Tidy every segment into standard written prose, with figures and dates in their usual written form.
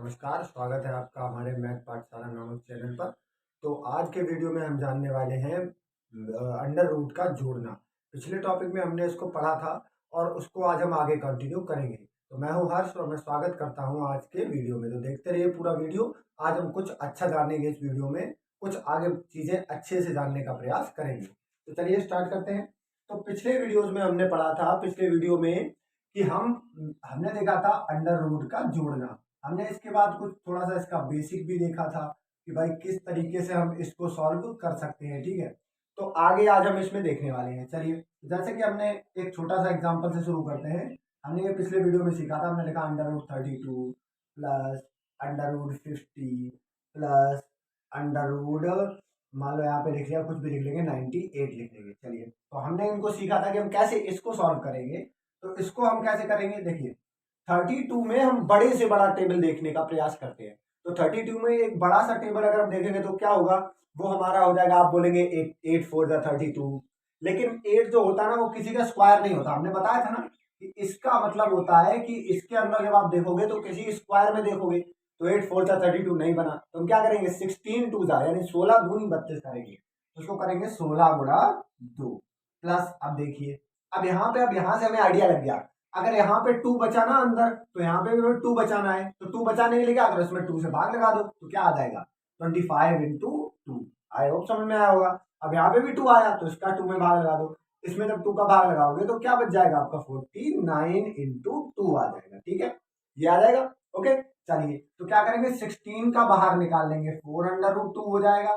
नमस्कार, स्वागत है आपका हमारे मैथ पाठशाला नामक चैनल पर। तो आज के वीडियो में हम जानने वाले हैं अंडर रूट का जोड़ना। पिछले टॉपिक में हमने इसको पढ़ा था और उसको आज हम आगे कंटिन्यू करेंगे। तो मैं हूं हर्ष और मैं स्वागत करता हूं आज के वीडियो में। तो देखते रहिए पूरा वीडियो। आज हम कुछ अच्छा जानेंगे इस वीडियो में, कुछ आगे चीज़ें अच्छे से जानने का प्रयास करेंगे। तो चलिए स्टार्ट करते हैं। तो पिछले वीडियोज में हमने पढ़ा था, पिछले वीडियो में कि हमने देखा था अंडर रूट का जोड़ना। हमने इसके बाद कुछ थोड़ा सा इसका बेसिक भी देखा था कि भाई किस तरीके से हम इसको सॉल्व कर सकते हैं। ठीक है, तो आगे आज हम इसमें देखने वाले हैं। चलिए, जैसे कि हमने एक छोटा सा एग्जांपल से शुरू करते हैं। हमने ये पिछले वीडियो में सीखा था। हमने लिखा under root 32 plus under root 50 plus under root, मान लो यहाँ पे लिख लिया, कुछ भी लिख लेंगे, 98 लिख लेंगे। चलिए, तो हमने इनको सीखा था कि हम कैसे इसको सॉल्व करेंगे। तो इसको हम कैसे करेंगे, देखिए 32 में हम बड़े से बड़ा टेबल देखने का प्रयास करते हैं। तो 32 में एक बड़ा सा टेबल अगर हम देखेंगे तो क्या होगा, वो हमारा हो जाएगा, आप बोलेंगे 8 4 32। लेकिन 8 जो होता है ना, वो किसी का स्क्वायर नहीं होता। हमने बताया था ना कि इसका मतलब होता है कि इसके अंदर जब आप देखोगे तो किसी स्क्वायर में देखोगे। तो 8 4 32 नहीं बना, तो हम क्या करेंगे, 16 2 यानी 16 दूनी 32 करेंगे। तो उसको करेंगे 16 गुणा 2 प्लस। अब देखिए, अब यहाँ से हमें आइडिया लग गया। अगर यहाँ पे 2 बचा ना अंदर, तो यहाँ पे भी 2 बचाना है। तो 2 बचाने के लिए क्या करो, इसमें 2 से भाग लगा दो, तो क्या आ जाएगा 25 इंटू 2। आई होप समझ में आया होगा। अब यहाँ पे भी 2 आया, तो इसका 2 में भाग लगा दो। इसमें जब 2 का भाग लगाओगे तो क्या बच जाएगा आपका 49 इंटू 2 आ जाएगा। ठीक है, ये आ जाएगा। ओके, चलिए, तो क्या करेंगे, 16 का बाहर निकाल लेंगे, 4 अंडर रूट 2 हो जाएगा,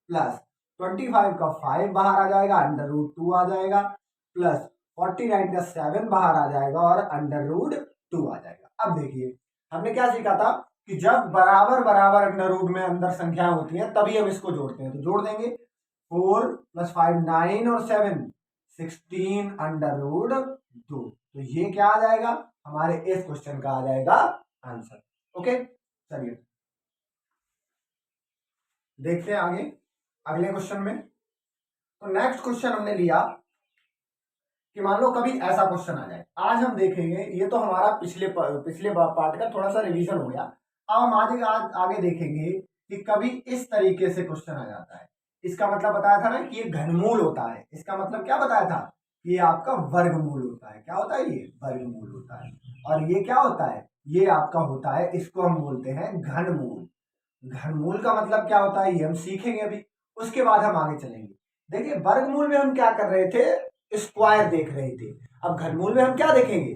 प्लस 25 का 5 बाहर आ जाएगा, अंडर रूट 2 आ जाएगा, प्लस 49 का 7 बाहर आ जाएगा और अंडर रूट 2 आ जाएगा। अब देखिए, हमने क्या सीखा था कि जब बराबर बराबर अंडर रूट में अंदर संख्या होती है तभी हम इसको जोड़ते हैं। तो जोड़ देंगे, 4 + 5 9 और 7 16 अंडर रूट 2। तो ये क्या आ जाएगा, हमारे इस क्वेश्चन का आ जाएगा आंसर। ओके, चलिए देखते हैं आगे अगले क्वेश्चन में। तो नेक्स्ट क्वेश्चन हमने लिया कि मान लो कभी ऐसा क्वेश्चन आ जाए। आज हम देखेंगे, ये तो हमारा पिछले पार्ट का थोड़ा सा रिवीजन हो गया। अब हम आगे देखेंगे कि कभी इस तरीके से क्वेश्चन आ जाता है। इसका मतलब बताया था ना कि ये घनमूल होता है। इसका मतलब क्या बताया था, ये आपका वर्गमूल होता है। क्या होता है, ये वर्गमूल होता है। और ये क्या होता है, ये आपका होता है, इसको हम बोलते हैं घनमूल। घनमूल का मतलब क्या होता है, ये हम सीखेंगे अभी, उसके बाद हम आगे चलेंगे। देखिए, वर्गमूल में हम क्या कर रहे थे, स्क्वायर देख रहे थे। अब घनमूल में हम क्या देखेंगे,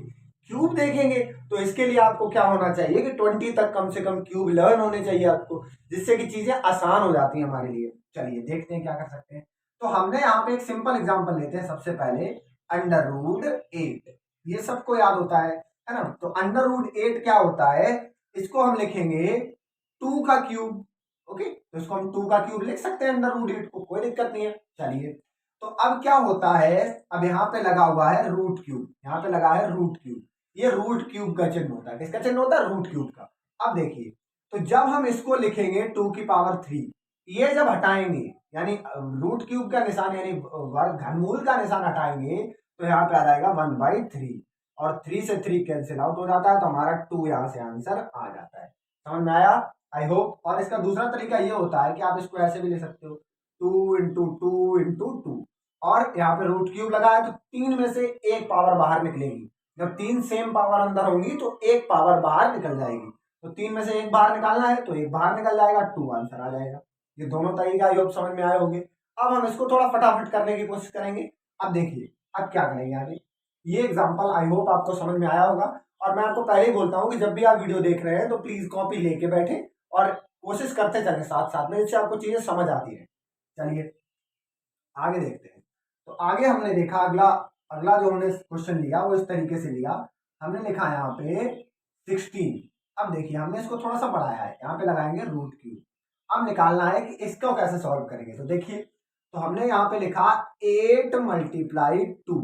क्यूब देखेंगे। तो इसके लिए आपको क्या होना चाहिए कि 20 तक कम से कम क्यूब लर्न होने चाहिए आपको, जिससे कि चीजें आसान हो जाती हैं हमारे लिए। चलिए देखते हैं क्या कर सकते हैं। तो हमने यहाँ पे एक सिंपल एग्जांपल लेते हैं। सबसे पहले अंडर रूट 8, ये सबको याद होता है ना। तो अंडर रूट 8 क्या होता है, इसको हम लिखेंगे 2 का क्यूब। ओके, तो इसको हम 2 का क्यूब लिख सकते हैं अंडर रूट 8 को, कोई दिक्कत नहीं है। चलिए, तो अब क्या होता है, अब यहाँ पे लगा हुआ है रूट क्यूब, यहाँ पे लगा है रूट क्यूब। ये रूट क्यूब का चिन्ह होता है। किसका चिन्ह होता है, रूट क्यूब का। अब देखिए, तो जब हम इसको लिखेंगे 2 की पावर 3, ये जब हटाएंगे, यानी रूट क्यूब का निशान यानी घनमूल का निशान हटाएंगे, तो यहाँ पे आ जाएगा 1/3 और 3 से 3 कैंसिल आउट हो जाता है, तो हमारा 2 यहाँ से आंसर आ जाता है। समझ में आया, आई होप। और इसका दूसरा तरीका ये होता है कि आप इसको ऐसे भी ले सकते हो, 2 × 2 × 2। और यहाँ पे रूट क्यूब लगा है, तो 3 में से एक पावर बाहर निकलेगी। जब 3 सेम पावर अंदर होंगी तो एक पावर बाहर निकल जाएगी। तो 3 में से एक बाहर निकालना है, तो एक बाहर निकल जाएगा, 2 आंसर आ जाएगा। ये दोनों तरीका आई होप समझ में आए होंगे। अब हम इसको थोड़ा फटाफट करने की कोशिश करेंगे। अब देखिए, अब क्या करेंगे आगे। ये एग्जाम्पल आई होप आपको समझ में आया होगा। और मैं आपको पहले ही बोलता हूँ कि जब भी आप वीडियो देख रहे हैं तो प्लीज कॉपी लेके बैठे और कोशिश करते चलें साथ साथ में, जिससे आपको चीजें समझ आती है। चलिए आगे देखते हैं। तो आगे हमने देखा, अगला अगला जो हमने क्वेश्चन लिया वो इस तरीके से लिया। हमने लिखा यहाँ पे 16। अब देखिए, हमने इसको थोड़ा सा बढ़ाया है, यहाँ पे लगाएंगे रूट क्यूब। अब निकालना है कि इसको कैसे सॉल्व करेंगे। तो देखिए, तो हमने यहाँ पे लिखा 8 × 2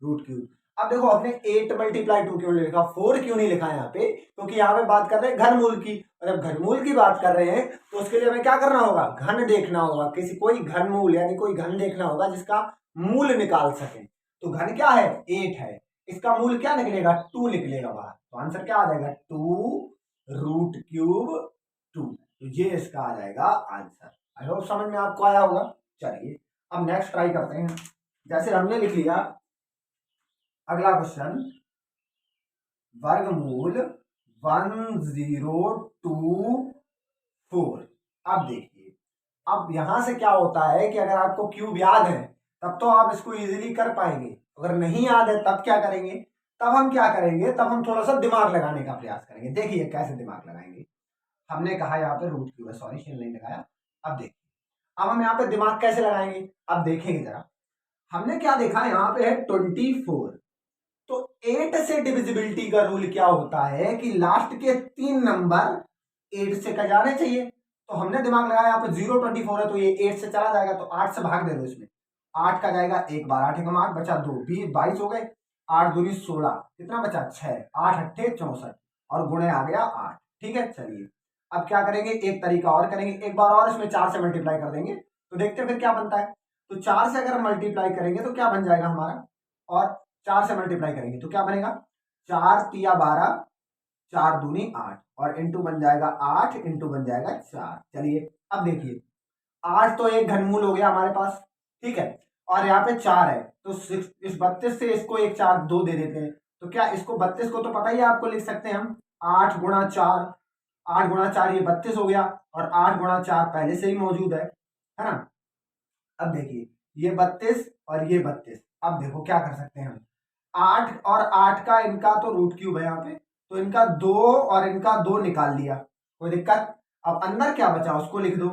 रूट क्यूब। अब देखो, अपने 8 × 2 क्यों नहीं लिखा, 4 क्यों नहीं लिखा यहाँ पे, क्योंकि यहाँ पे बात कर रहे हैं घनमूल की। और जब घनमूल की बात कर रहे हैं तो उसके लिए हमें क्या करना होगा, घन देखना होगा। कोई घनमूल यानी कोई घन देखना होगा जिसका मूल निकाल सके। तो घन क्या है, 8 है, इसका मूल क्या निकलेगा, 2 निकलेगा बाहर। तो आंसर क्या आ जाएगा, 2 रूट क्यूब 2। तो ये इसका आ जाएगा आंसर। आई होप समझ में आपको आया होगा। चलिए अब नेक्स्ट ट्राई करते हैं। जैसे हमने लिख लिया अगला क्वेश्चन, वर्गमूल 1024। अब देखिए, अब यहां से क्या होता है कि अगर आपको क्यूब याद है तब तो आप इसको इजीली कर पाएंगे, अगर नहीं याद है तब क्या करेंगे, तब हम क्या करेंगे, तब हम थोड़ा सा दिमाग लगाने का प्रयास करेंगे। देखिए कैसे दिमाग लगाएंगे। हमने कहा यहाँ पे रूट क्यूब है, सॉरी शेल नहीं लगाया। अब देखिए, अब हम यहाँ पे दिमाग कैसे लगाएंगे, अब देखेंगे जरा। हमने क्या देखा, यहाँ पे है 24। तो 8 से डिविजिबिलिटी का रूल क्या होता है कि लास्ट के 3 नंबर 8 से कट जाने चाहिए। तो हमने दिमाग लगाया, यहाँ पे 024 है तो ये 8 से चला जाएगा, तो 8 से भाग दे दो इसमें। 8 का जाएगा, एक बार 8 एकम 8 बचा 2, 22 हो गए। 8 दूनी 16, कितना बचा 6, 8 अट्ठे 64 और गुणे आ गया 8। ठीक है, चलिए अब क्या करेंगे, एक तरीका और करेंगे, एक बार और इसमें 4 से मल्टीप्लाई कर देंगे तो देखते हैं फिर क्या बनता है। तो 4 से अगर मल्टीप्लाई करेंगे तो क्या बन जाएगा हमारा, और 4 से मल्टीप्लाई करेंगे तो क्या बनेगा, 4 तिया 12, 4 दूनी 8 और इंटू बन जाएगा 8, इंटू बन जाएगा 4। चलिए अब देखिए, 8 तो एक घनमूल हो गया हमारे पास, ठीक है, और यहाँ पे 4 है तो इस 32 से इसको एक 4 2 दे देते हैं। तो क्या इसको 32 को तो पता ही है आपको, लिख सकते हैं हम 8 गुणा 4, 8 गुणा 4 ये 32 हो गया, और 8 गुणा 4 पहले से ही मौजूद है ना। अब देखिए ये 32 और ये 32, अब देखो क्या कर सकते हैं हम, 8 और 8 का इनका तो रूट क्यूब है यहाँ पे, तो इनका 2 और इनका 2 निकाल लिया, कोई दिक्कत। अब अंदर क्या बचा उसको लिख दो,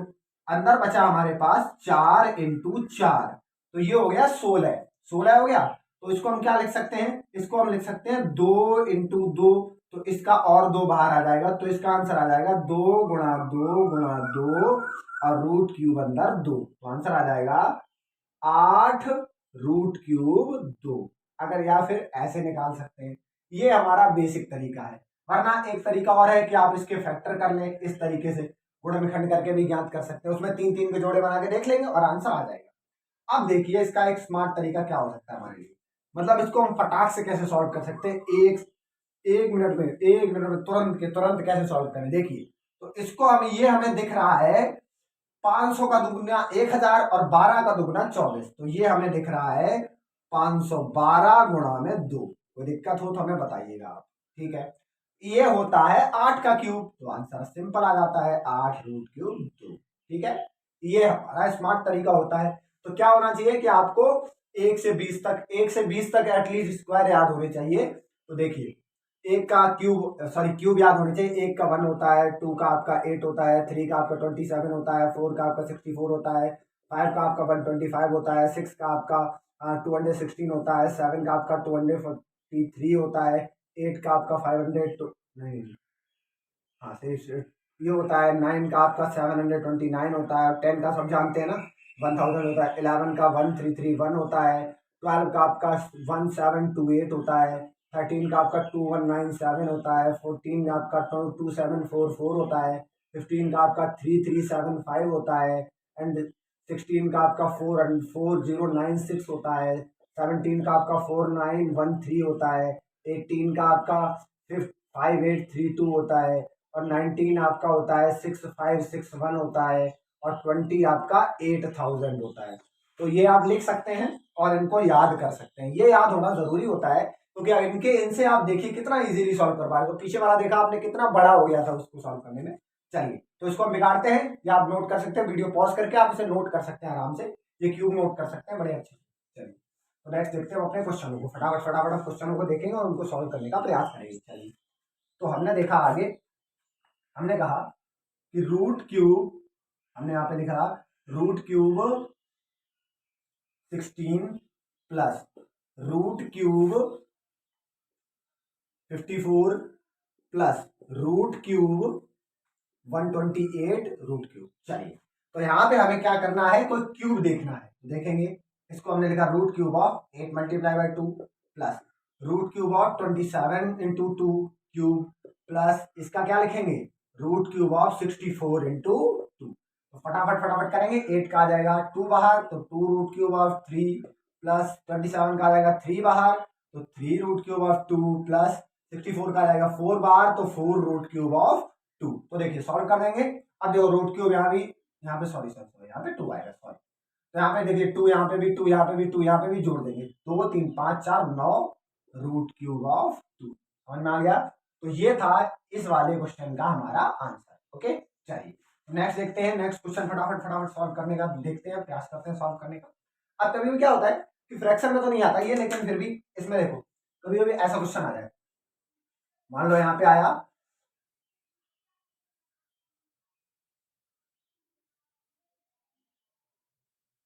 अंदर बचा हमारे पास 4 इंटू 4, तो ये हो गया 16, 16 हो गया। तो इसको हम क्या लिख सकते हैं, इसको हम लिख सकते हैं 2 इंटू 2, तो इसका और 2 बाहर आ जाएगा, तो इसका आंसर आ जाएगा 2 गुणा 2 गुणा 2 और रूट क्यूब अंदर 2, तो आंसर आ जाएगा 8 रूट क्यूब 2। अगर या फिर ऐसे निकाल सकते हैं, ये हमारा बेसिक तरीका है। वरना एक तरीका और है कि आप इसके फैक्टर कर लें, इस तरीके से गुणनखंड करके भी ज्ञात कर सकते हैं, उसमें 3 3 के जोड़े बना के देख लेंगे और आंसर आ जाएगा। अब देखिए इसका एक स्मार्ट तरीका क्या हो सकता है हमारे लिए, मतलब इसको हम फटाक से कैसे सॉल्व कर सकते हैं, एक मिनट में तुरंत के तुरंत कैसे सॉल्व करें। देखिए तो इसको हम, ये हमें दिख रहा है 500 का दुगुना 1000 और 12 का दुगुना 24, तो ये हमें दिख रहा है 512 गुणा में 2। कोई दिक्कत हो तो हमें बताइएगा आप, ठीक है। ये होता है 8 का क्यूब, तो आंसर सिंपल आ जाता है 8 रूट क्यूब 2। ठीक है, ये हमारा स्मार्ट तरीका होता है। तो क्या होना चाहिए कि आपको 1 से 20 तक, 1 से 20 तक एटलीस्ट स्क्वायर याद होने चाहिए। तो देखिए, एक का क्यूब, सॉरी क्यूब याद होने चाहिए। एक का 1 होता है, 2 का आपका 8 होता है, 3 का आपका 27 होता है, 4 का आपका 64 होता है, 5 का आपका 125 होता है, 6 का आपका 216 होता है, 7 का आपका 243 होता है, 8 का आपका 500 नहीं, हाँ सही, ये होता है, 9 का आपका 729 होता है, 10 का सब जानते हैं ना 1000 होता है, 11 का 1331 होता है, 12 का आपका 1728 होता है, 13 का आपका 2197 होता है, 14 का आपका 2744 होता है, 15 का आपका 3375 होता है, एंड 16 का आपका 4096 होता है, 17 का आपका 4913 होता है, 18 का आपका 5832 होता है, और 19 आपका होता है 6561 होता है, और 20 आपका 8000 होता है। तो ये आप लिख सकते हैं और इनको याद कर सकते हैं। ये याद होना जरूरी होता है क्योंकि इनके इनसे आप देखिए कितना इजीली सॉल्व कर पाएंगे। तो पीछे वाला देखा आपने कितना बड़ा हो गया था उसको सॉल्व करने में। चलिए तो इसको हम बिगाड़ते हैं, या आप नोट कर सकते हैं, वीडियो पॉज करके आप इसे नोट कर सकते हैं आराम से, ये क्यूब नोट कर सकते हैं बड़े अच्छे। चलिए तो नेक्स्ट देखते हैं अपने क्वेश्चनों को, फटाफट फटाफट क्वेश्चनों को देखेंगे और उनको सॉल्व करने का प्रयास करेंगे। चलिए तो हमने देखा आगे, हमने कहा कि रूट क्यूब, हमने यहाँ पे लिखा root cube 16 plus root cube 54 plus root cube 128 root cube. चलिए तो यहाँ पे हमें क्या करना है, कोई क्यूब देखना है, देखेंगे। इसको हमने लिखा root cube of 8 multiply by 2 plus root cube of 27 into 2 cube plus इसका क्या लिखेंगे, रूट क्यूब ऑफ 64 इंटू 2। तो फटाफट फटाफट करेंगे, 8 का आ जाएगा 2 बाहर, तो 2 रूट क्यूब ऑफ 3 प्लस 27 का आ जाएगा 3 बाहर, तो 3 रूट क्यूब ऑफ 2 प्लस 64 का आ जाएगा 4 बार, तो 4 रूट क्यूब ऑफ 2। तो देखिए सॉल्व कर देंगे। अब देखो रूट क्यूब यहाँ भी, यहाँ पे सॉरी यहाँ पे 2 आएगा, सॉरी। तो यहाँ पे देखिए 2, यहाँ पे भी 2, यहाँ पे भी 2, यहाँ पे भी जोड़ देंगे 2 3 5 4 9 रूट क्यूब ऑफ 2। समझ में आ गया? तो ये था इस वाले क्वेश्चन का हमारा आंसर। ओके, चलिए नेक्स्ट देखते हैं। नेक्स्ट क्वेश्चन फटाफट फटाफट सॉल्व करने का देखते हैं, प्रयास करते हैं सॉल्व करने का। अब कभी भी क्या होता है कि फ्रैक्शन में तो नहीं आता ये, लेकिन फिर भी इसमें देखो कभी कभी ऐसा क्वेश्चन आ जाए। मान लो यहाँ पे आया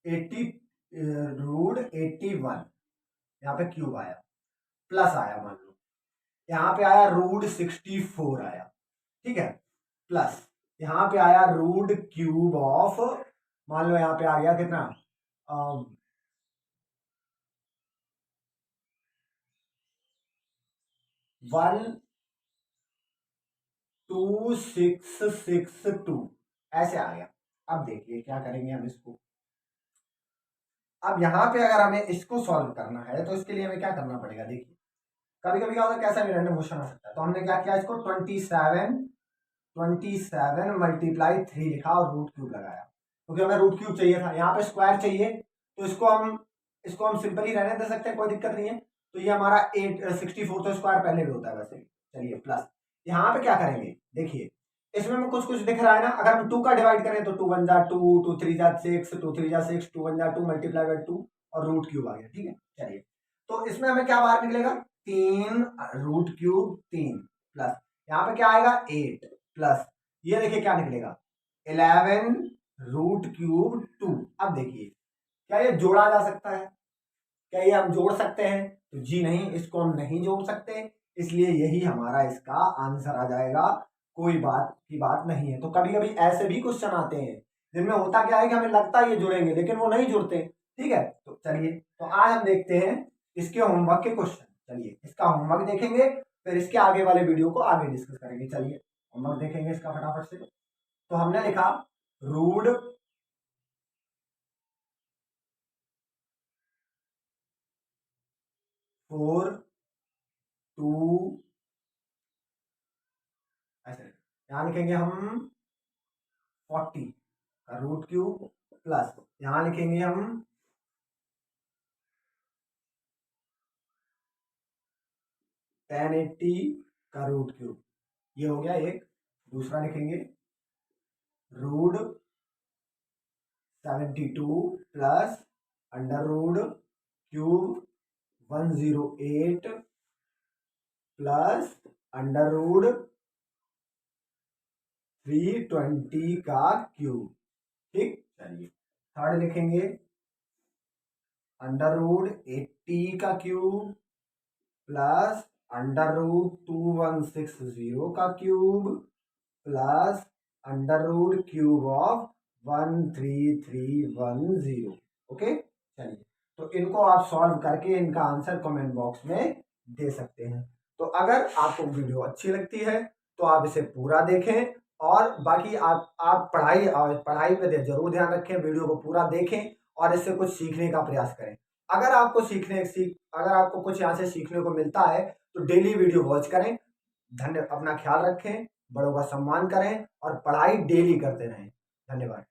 80 रूट 81, यहाँ पे क्यूब आया, प्लस आया, मान लो यहाँ पे आया रूट 64 आया, ठीक है, प्लस यहाँ पे आया रूट क्यूब ऑफ, मान लो यहाँ पे आ गया कितना 12662 ऐसे आ गया। अब देखिए क्या करेंगे हम इसको। अब यहाँ पे अगर हमें इसको सॉल्व करना है तो इसके लिए हमें क्या करना पड़ेगा। देखिए कभी कभी क्या होता है, कैसा भी रैंडम क्वेश्चन आ सकता है। तो हमने क्या किया, इसको 27 मल्टीप्लाई 3 लिखा और रूट क्यूब लगाया, क्योंकि हमें रूट क्यूब चाहिए था। यहाँ पे स्क्वायर चाहिए, तो इसको हम सिंपली रहने दे सकते हैं, कोई दिक्कत नहीं है। तो ये हमारा 64 तो स्क्वायर पहले भी होता है वैसे। चलिए प्लस यहाँ पे क्या करेंगे, देखिए इसमें में कुछ कुछ दिख रहा है ना। अगर हम 2 का डिवाइड करें तो 2 1 जा 2, 2 3 जा 6, 2 3 जा 6, 2 1 जा 2 मल्टीप्लाई बाय 2 और रूट क्यूब आ गया, ठीक है। चलिए तो इसमें हमें क्या बाहर निकलेगा, 3 रूट क्यूब 3 प्लस यहाँ पे क्या आएगा 8 प्लस ये देखिए क्या निकलेगा 11 रूट क्यूब 2। अब देखिए क्या ये जोड़ा जा सकता है, क्या ये हम जोड़ सकते हैं? तो जी नहीं, इसको हम नहीं जोड़ सकते, इसलिए यही हमारा इसका आंसर आ जाएगा। कोई बात की बात नहीं है। तो कभी कभी ऐसे भी क्वेश्चन आते हैं जिनमें होता क्या है कि हमें लगता है ये जुड़ेंगे लेकिन वो नहीं जुड़ते, ठीक है। तो चलिए तो आज हम देखते हैं इसके होमवर्क के क्वेश्चन। चलिए इसका होमवर्क देखेंगे, फिर इसके आगे वाले वीडियो को आगे डिस्कस करेंगे। चलिए होमवर्क देखेंगे इसका फटाफट से। तो हमने लिखा रूट 4 2 ऐसे यहाँ लिखेंगे हम 40 का रूट क्यूब प्लस यहाँ लिखेंगे हम 1080 का रूट क्यूब, ये हो गया एक। दूसरा लिखेंगे root 72 plus under root cube 108 plus under root 320 का क्यूब, ठीक। चलिए थर्ड लिखेंगे अंडर रूट 80 का क्यूब प्लस अंडर रूट 2160 का cube plus under root cube of 13310। Okay, चलिए तो इनको आप सॉल्व करके इनका आंसर कमेंट बॉक्स में दे सकते हैं। तो अगर आपको वीडियो अच्छी लगती है तो आप इसे पूरा देखें, और बाकी आप पढ़ाई पे जरूर ध्यान रखें, वीडियो को पूरा देखें और इससे कुछ सीखने का प्रयास करें। अगर आपको कुछ यहाँ से सीखने को मिलता है तो डेली वीडियो वॉच करें। अपना ख्याल रखें, बड़ों का सम्मान करें और पढ़ाई डेली करते रहें। धन्यवाद।